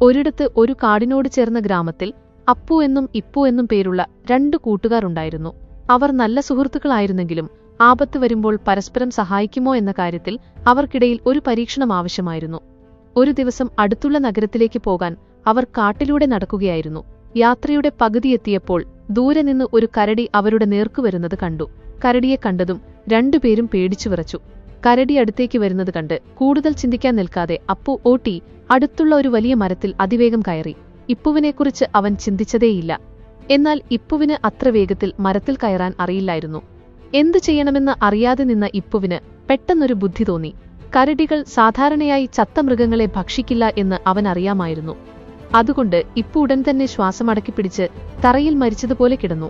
ഒരിടത്ത് ഒരു കാടിനോട് ചേർന്ന ഗ്രാമത്തിൽ അപ്പു എന്നും ഇപ്പു എന്നും പേരുള്ള 2 കൂട്ടുകാർ ഉണ്ടായിരുന്നു. അവർ നല്ല സുഹൃത്തുക്കളായിരുന്നെങ്കിലും ആപത്ത് വരുമ്പോൾ പരസ്പരം സഹായിക്കുമോ എന്ന കാര്യത്തിൽ അവർക്കിടയിൽ ഒരു പരീക്ഷണം ആവശ്യമായിരുന്നു. ഒരു ദിവസം അടുത്തുള്ള നഗരത്തിലേക്ക് പോകാൻ അവർ കാട്ടിലൂടെ നടക്കുകയായിരുന്നു. യാത്രയുടെ പകുതിയെത്തിയപ്പോൾ ദൂരെ നിന്ന് ഒരു കരടി അവരുടെ നേർക്കുവരുന്നത് കണ്ടു. കരടിയെ കണ്ടതും രണ്ടുപേരും പേടിച്ചു വിറച്ചു. കരടി അടുത്തേക്ക് വരുന്നത് കണ്ട് കൂടുതൽ ചിന്തിക്കാൻ നിൽക്കാതെ അപ്പു ഓട്ടി അടുത്തുള്ള ഒരു വലിയ മരത്തിൽ അതിവേഗം കയറി. ഇപ്പുവിനെക്കുറിച്ച് അവൻ ചിന്തിച്ചതേയില്ല. എന്നാൽ ഇപ്പുവിന് അത്ര വേഗത്തിൽ മരത്തിൽ കയറാൻ അറിയില്ലായിരുന്നു. എന്തു ചെയ്യണമെന്ന് അറിയാതെ നിന്ന ഇപ്പുവിന് പെട്ടെന്നൊരു ബുദ്ധി തോന്നി. കരടികൾ സാധാരണയായി ചത്ത മൃഗങ്ങളെ ഭക്ഷിക്കില്ല എന്ന് അവൻ അറിയാമായിരുന്നു. അതുകൊണ്ട് ഇപ്പു ഉടൻ തന്നെ ശ്വാസമടക്കിപ്പിടിച്ച് തറയിൽ മരിച്ചതുപോലെ കിടന്നു.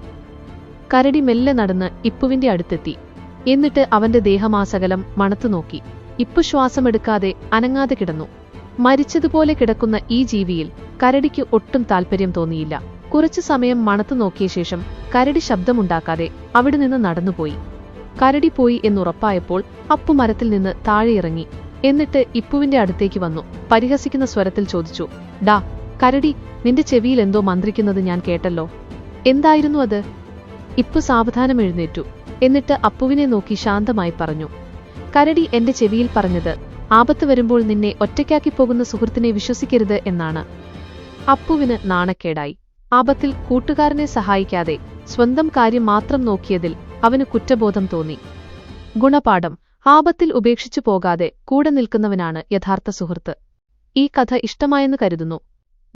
കരടി മെല്ലെ നടന്ന് ഇപ്പുവിന്റെ അടുത്തെത്തി. എന്നിട്ട് അവന്റെ ദേഹമാസകലം മണത്തുനോക്കി. ഇപ്പു ശ്വാസമെടുക്കാതെ അനങ്ങാതെ കിടന്നു. മരിച്ചതുപോലെ കിടക്കുന്ന ഈ ജീവിയിൽ കരടിക്ക് ഒട്ടും താൽപര്യം തോന്നിയില്ല. കുറച്ചു സമയം മണത്തു നോക്കിയ ശേഷം കരടി ശബ്ദമുണ്ടാക്കാതെ അവിടെ നിന്ന് നടന്നുപോയി. കരടി പോയി എന്നുറപ്പായപ്പോൾ അപ്പു മരത്തിൽ നിന്ന് താഴെയിറങ്ങി. എന്നിട്ട് ഇപ്പുവിന്റെ അടുത്തേക്ക് വന്നു. പരിഹസിക്കുന്ന സ്വരത്തിൽ ചോദിച്ചു, "ഡാ കരടി, നിന്റെ ചെവിയിൽ എന്തോ മന്ത്രിക്കുന്നത് ഞാൻ കേട്ടല്ലോ. എന്തായിരുന്നു അത്?" ഇപ്പു സാവധാനം എഴുന്നേറ്റു. എന്നിട്ട് അപ്പുവിനെ നോക്കി ശാന്തമായി പറഞ്ഞു, "കരടി എന്റെ ചെവിയിൽ പറഞ്ഞത് ആപത്ത് വരുമ്പോൾ നിന്നെ ഒറ്റയ്ക്കാക്കി പോകുന്ന സുഹൃത്തിനെ വിശ്വസിക്കരുത് എന്നാണ്." അപ്പുവിന് നാണക്കേടായി. ആപത്തിൽ കൂട്ടുകാരനെ സഹായിക്കാതെ സ്വന്തം കാര്യം മാത്രം നോക്കിയതിൽ അവന് കുറ്റബോധം തോന്നി. ഗുണപാഠം: ആപത്തിൽ ഉപേക്ഷിച്ചു പോകാതെ കൂടെ നിൽക്കുന്നവനാണ് യഥാർത്ഥ സുഹൃത്ത്. ഈ കഥ ഇഷ്ടമായെന്ന് കരുതുന്നു.